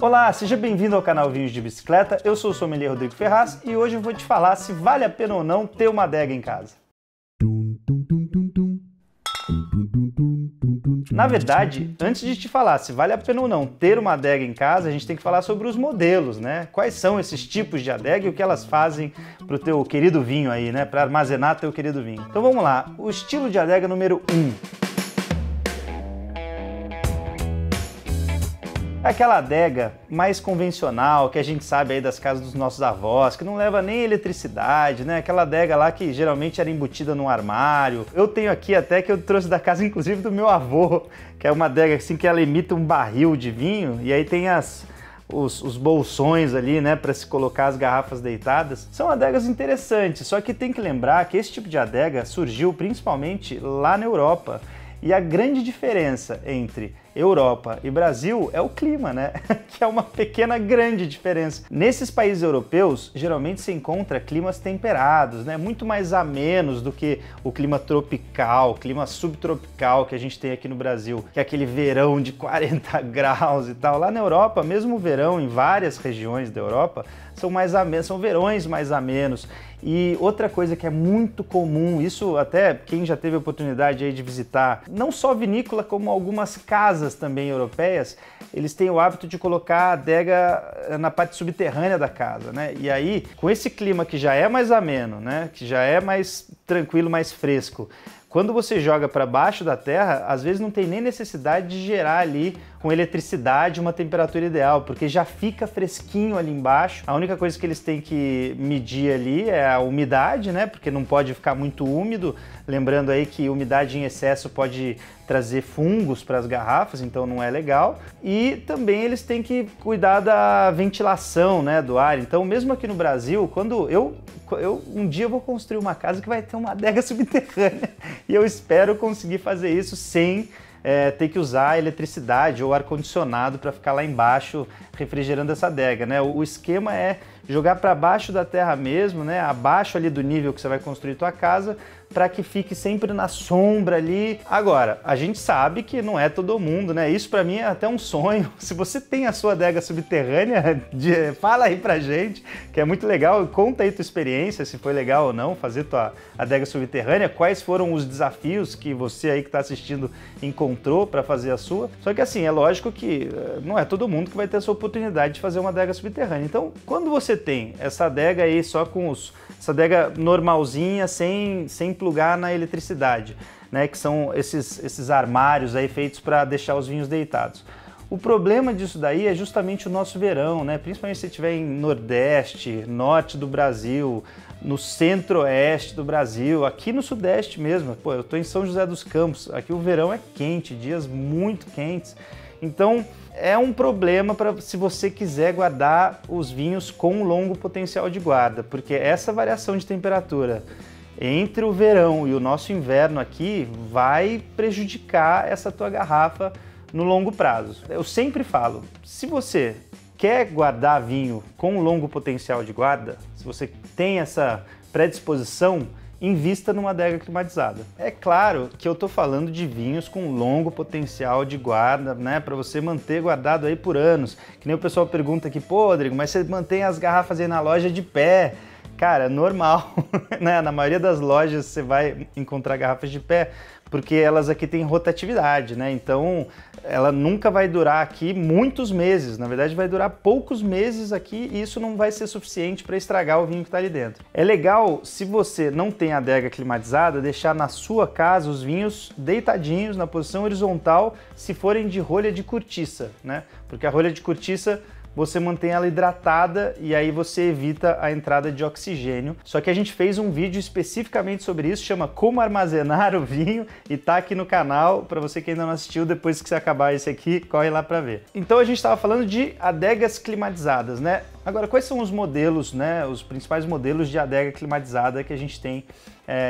Olá, seja bem-vindo ao canal Vinhos de Bicicleta, eu sou o sommelier Rodrigo Ferraz e hoje eu vou te falar se vale a pena ou não ter uma adega em casa. Na verdade, antes de te falar se vale a pena ou não ter uma adega em casa, a gente tem que falar sobre os modelos, né? Quais são esses tipos de adega e o que elas fazem para o teu querido vinho aí, né? Para armazenar teu querido vinho. Então vamos lá, o estilo de adega número 1. Aquela adega mais convencional, que a gente sabe aí das casas dos nossos avós, que não leva nem eletricidade, né? Aquela adega lá que geralmente era embutida num armário. Eu tenho aqui até que eu trouxe da casa, inclusive, do meu avô, que é uma adega assim que ela imita um barril de vinho, e aí tem os bolsões ali, né, para se colocar as garrafas deitadas. São adegas interessantes, só que tem que lembrar que esse tipo de adega surgiu principalmente lá na Europa. E a grande diferença entre Europa e Brasil é o clima, né? Que é uma pequena grande diferença. Nesses países europeus, geralmente se encontra climas temperados, né? Muito mais amenos do que o clima tropical, clima subtropical que a gente tem aqui no Brasil, que é aquele verão de 40 graus e tal. Lá na Europa, mesmo o verão em várias regiões da Europa, são mais amenos, são verões mais amenos. E outra coisa que é muito comum, isso até quem já teve a oportunidade aí de visitar, não só vinícola, como algumas casas também europeias, eles têm o hábito de colocar a adega na parte subterrânea da casa, né? E aí, com esse clima que já é mais ameno, né? Que já é mais tranquilo, mais fresco, quando você joga para baixo da terra, às vezes não tem nem necessidade de gerar ali com eletricidade uma temperatura ideal, porque já fica fresquinho ali embaixo. A única coisa que eles têm que medir ali é a umidade, né? Porque não pode ficar muito úmido. Lembrando aí que umidade em excesso pode trazer fungos para as garrafas, então não é legal. E também eles têm que cuidar da ventilação, né, do ar. Então, mesmo aqui no Brasil, quando um dia eu vou construir uma casa que vai ter uma adega subterrânea e eu espero conseguir fazer isso sem ter que usar eletricidade ou ar-condicionado para ficar lá embaixo refrigerando essa adega, né? O esquema é jogar para baixo da terra mesmo, né? Abaixo ali do nível que você vai construir tua casa, para que fique sempre na sombra ali. Agora, a gente sabe que não é todo mundo, né? Isso para mim é até um sonho. Se você tem a sua adega subterrânea, fala aí pra gente, que é muito legal. Conta aí tua experiência, se foi legal ou não fazer tua adega subterrânea, quais foram os desafios que você aí que está assistindo encontrou para fazer a sua. Só que assim, é lógico que não é todo mundo que vai ter essa oportunidade de fazer uma adega subterrânea. Então, quando você tem essa adega aí só com essa adega normalzinha, sem plugar na eletricidade, né, que são esses armários aí feitos para deixar os vinhos deitados. O problema disso daí é justamente o nosso verão, né? Principalmente se você estiver em Nordeste, Norte do Brasil, no Centro-Oeste do Brasil, aqui no Sudeste mesmo. Pô, eu estou em São José dos Campos, aqui o verão é quente, dias muito quentes. Então, é um problema se você quiser guardar os vinhos com longo potencial de guarda, porque essa variação de temperatura entre o verão e o nosso inverno aqui vai prejudicar essa tua garrafa no longo prazo. Eu sempre falo, se você quer guardar vinho com longo potencial de guarda, se você tem essa predisposição, invista numa adega climatizada. É claro que eu estou falando de vinhos com longo potencial de guarda, né, para você manter guardado aí por anos. Que nem o pessoal pergunta aqui, pô, Rodrigo, mas você mantém as garrafas aí na loja de pé? Cara, normal, né? Na maioria das lojas você vai encontrar garrafas de pé, porque elas aqui têm rotatividade, né? Então, ela nunca vai durar aqui muitos meses. Na verdade, vai durar poucos meses aqui e isso não vai ser suficiente para estragar o vinho que está ali dentro. É legal, se você não tem adega climatizada, deixar na sua casa os vinhos deitadinhos, na posição horizontal, se forem de rolha de cortiça, né? Porque a rolha de cortiça você mantém ela hidratada e aí você evita a entrada de oxigênio. Só que a gente fez um vídeo especificamente sobre isso, chama Como Armazenar o Vinho, e tá aqui no canal, para você que ainda não assistiu, depois que você acabar esse aqui, corre lá para ver. Então a gente estava falando de adegas climatizadas, né? Agora, quais são os modelos, né, os principais modelos de adega climatizada que a gente tem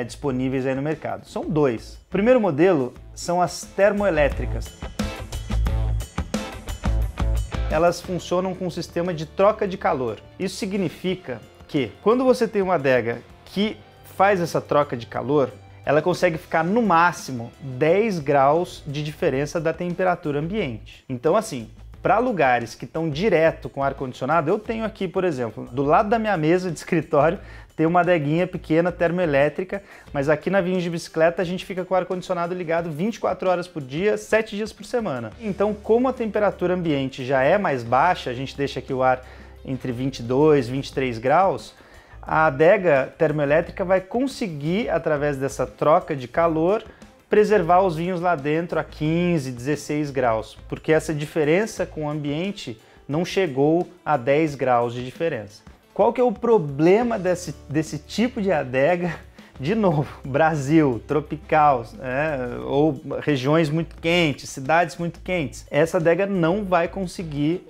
disponíveis aí no mercado? São dois. O primeiro modelo são as termoelétricas. Elas funcionam com um sistema de troca de calor. Isso significa que quando você tem uma adega que faz essa troca de calor, ela consegue ficar no máximo 10 graus de diferença da temperatura ambiente. Então assim, Para lugares que estão direto com ar-condicionado, eu tenho aqui, por exemplo, do lado da minha mesa de escritório, tem uma adeguinha pequena termoelétrica, mas aqui na Vinhos de Bicicleta a gente fica com o ar-condicionado ligado 24 horas por dia, 7 dias por semana. Então, como a temperatura ambiente já é mais baixa, a gente deixa aqui o ar entre 22 e 23 graus, a adega termoelétrica vai conseguir, através dessa troca de calor, preservar os vinhos lá dentro a 15, 16 graus, porque essa diferença com o ambiente não chegou a 10 graus de diferença. Qual que é o problema desse tipo de adega? De novo, Brasil, tropical, ou regiões muito quentes, cidades muito quentes. Essa adega não vai conseguir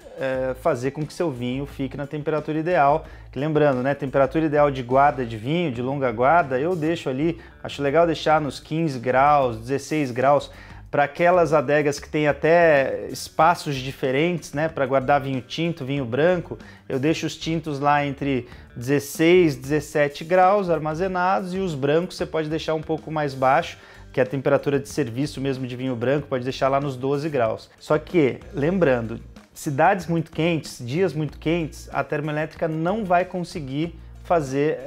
fazer com que seu vinho fique na temperatura ideal. Lembrando, né, temperatura ideal de guarda de vinho, de longa guarda, eu deixo ali, acho legal deixar nos 15 graus, 16 graus, para aquelas adegas que tem até espaços diferentes, né, para guardar vinho tinto, vinho branco, eu deixo os tintos lá entre 16 e 17 graus armazenados e os brancos você pode deixar um pouco mais baixo, que é a temperatura de serviço mesmo de vinho branco, pode deixar lá nos 12 graus. Só que, lembrando, cidades muito quentes, dias muito quentes, a termoelétrica não vai conseguir fazer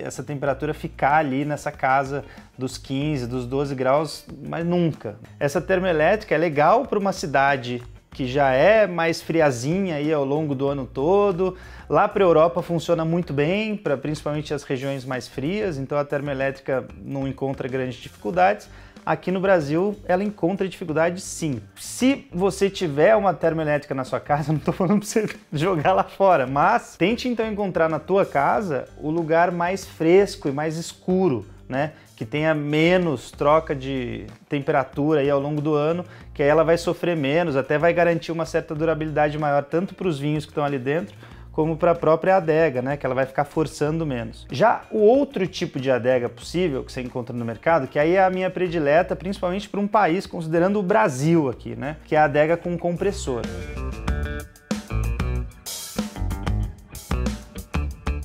essa temperatura ficar ali nessa casa dos 15, dos 12 graus, mas nunca. Essa termoelétrica é legal para uma cidade que já é mais friazinha aí ao longo do ano todo. Lá para a Europa funciona muito bem, para principalmente as regiões mais frias, então a termoelétrica não encontra grandes dificuldades. Aqui no Brasil, ela encontra dificuldade sim. Se você tiver uma termoelétrica na sua casa, não estou falando para você jogar lá fora, mas tente então encontrar na tua casa o lugar mais fresco e mais escuro, né? Que tenha menos troca de temperatura aí ao longo do ano, que aí ela vai sofrer menos, até vai garantir uma certa durabilidade maior, tanto para os vinhos que estão ali dentro, como para a própria adega, né, que ela vai ficar forçando menos. Já o outro tipo de adega possível que você encontra no mercado, que aí é a minha predileta, principalmente para um país, considerando o Brasil aqui, né, que é a adega com compressor.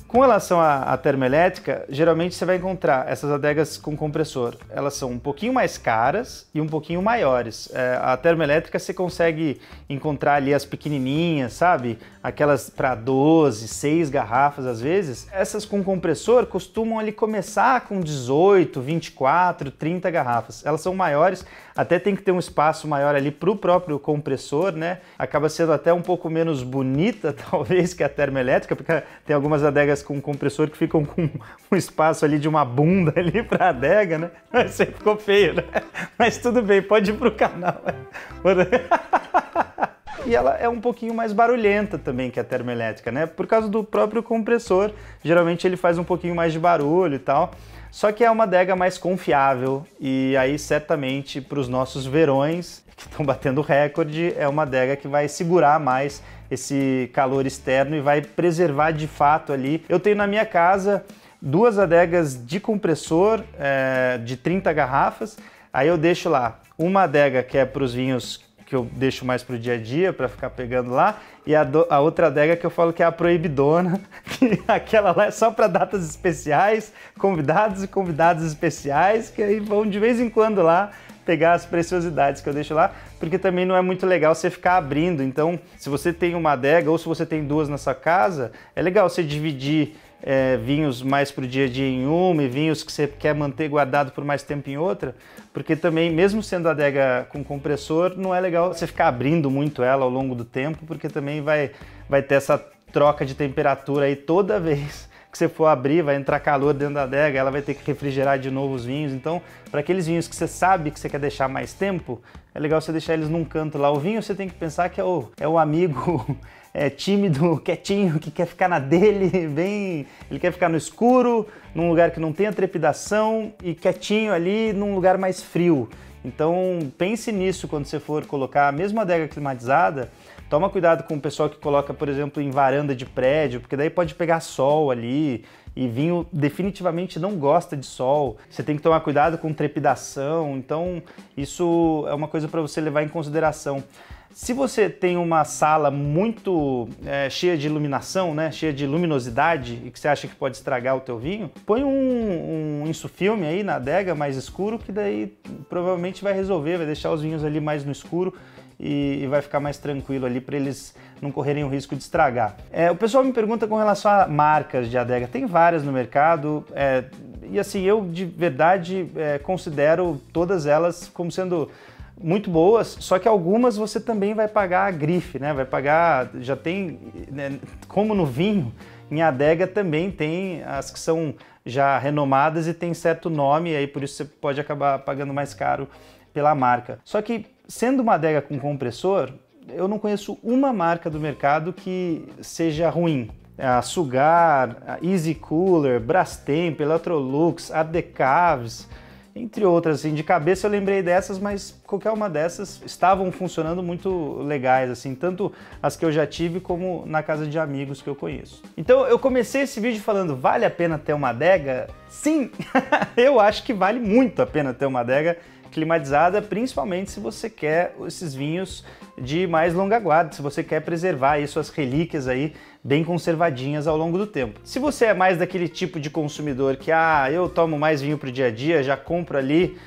Com relação à termoelétrica, geralmente você vai encontrar essas adegas com compressor. Elas são um pouquinho mais caras e um pouquinho maiores. A termoelétrica você consegue encontrar ali as pequenininhas, sabe? Aquelas para 12, 6 garrafas às vezes. Essas com compressor costumam ali começar com 18, 24, 30 garrafas. Elas são maiores, até tem que ter um espaço maior ali para o próprio compressor, né? Acaba sendo até um pouco menos bonita, talvez, que a termoelétrica, porque tem algumas adegas com compressor que ficam com um espaço ali de uma bunda ali para adega, né? Isso aí ficou feio, né? Mas tudo bem, pode ir pro canal. E ela é um pouquinho mais barulhenta também que a termoelétrica, né? Por causa do próprio compressor, geralmente ele faz um pouquinho mais de barulho e tal. Só que é uma adega mais confiável e aí certamente para os nossos verões que estão batendo recorde, é uma adega que vai segurar mais esse calor externo e vai preservar de fato ali. Eu tenho na minha casa 2 adegas de compressor de 30 garrafas, aí eu deixo lá uma adega que é para os vinhos que eu deixo mais para o dia a dia, para ficar pegando lá, e a outra adega que eu falo que é a proibidona, que aquela lá é só para datas especiais, convidados e convidadas especiais, que aí vão de vez em quando lá pegar as preciosidades que eu deixo lá, porque também não é muito legal você ficar abrindo. Então, se você tem uma adega ou se você tem 2 na sua casa, é legal você dividir vinhos mais para o dia a dia em uma e vinhos que você quer manter guardado por mais tempo em outra, porque também, mesmo sendo adega com compressor, não é legal você ficar abrindo muito ela ao longo do tempo, porque também vai ter essa troca de temperatura aí toda vez que você for abrir, vai entrar calor dentro da adega, ela vai ter que refrigerar de novo os vinhos. Então, para aqueles vinhos que você sabe que você quer deixar mais tempo, é legal você deixar eles num canto lá. O vinho você tem que pensar que é o amigo tímido, quietinho, que quer ficar na dele, ele quer ficar no escuro, num lugar que não tenha trepidação e quietinho ali num lugar mais frio. Então pense nisso quando você for colocar, mesmo a adega climatizada, toma cuidado com o pessoal que coloca, por exemplo, em varanda de prédio, porque daí pode pegar sol ali, e vinho definitivamente não gosta de sol. Você tem que tomar cuidado com trepidação, então isso é uma coisa para você levar em consideração. Se você tem uma sala muito cheia de iluminação, né, cheia de luminosidade e que você acha que pode estragar o teu vinho, põe um insufilme aí na adega mais escuro, que daí provavelmente vai resolver, vai deixar os vinhos ali mais no escuro e vai ficar mais tranquilo ali para eles não correrem o risco de estragar. O pessoal me pergunta com relação a marcas de adega. Tem várias no mercado e assim, eu de verdade considero todas elas como sendo muito boas, só que algumas você também vai pagar a grife, né? Vai pagar, já tem, né, como no vinho, em adega também tem as que são já renomadas e tem certo nome, e aí por isso você pode acabar pagando mais caro pela marca. Só que sendo uma adega com compressor, eu não conheço uma marca do mercado que seja ruim. A Sugar, a Easy Cooler, Brastemp, Electrolux, Adecaves, entre outras, assim, de cabeça eu lembrei dessas, mas qualquer uma dessas estavam funcionando muito legais, assim, tanto as que eu já tive como na casa de amigos que eu conheço. Então eu comecei esse vídeo falando, vale a pena ter uma adega? Sim! Eu acho que vale muito a pena ter uma adega climatizada, principalmente se você quer esses vinhos de mais longa guarda, se você quer preservar aí suas relíquias aí bem conservadinhas ao longo do tempo. Se você é mais daquele tipo de consumidor que, eu tomo mais vinho pro dia a dia, já compro ali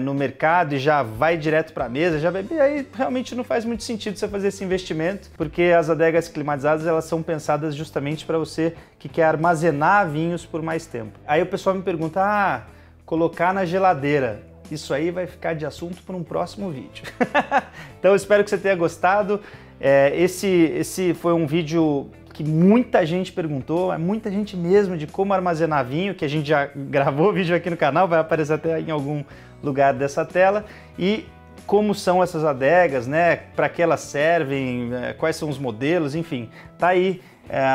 no mercado e já vai direto para a mesa, já bebe, aí realmente não faz muito sentido você fazer esse investimento, porque as adegas climatizadas elas são pensadas justamente para você que quer armazenar vinhos por mais tempo. Aí o pessoal me pergunta, colocar na geladeira. Isso aí vai ficar de assunto para um próximo vídeo. Então eu espero que você tenha gostado. Esse foi um vídeo que muita gente perguntou, muita gente mesmo, de como armazenar vinho, que a gente já gravou vídeo aqui no canal, vai aparecer até em algum lugar dessa tela, e como são essas adegas, né? Para que elas servem, quais são os modelos, enfim, tá aí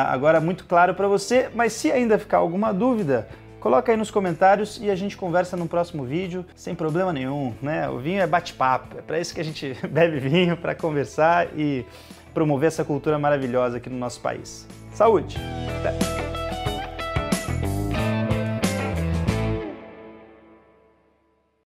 agora muito claro para você, mas se ainda ficar alguma dúvida, coloca aí nos comentários e a gente conversa no próximo vídeo, sem problema nenhum, né? O vinho é bate-papo, é para isso que a gente bebe vinho, para conversar e promover essa cultura maravilhosa aqui no nosso país. Saúde! Até.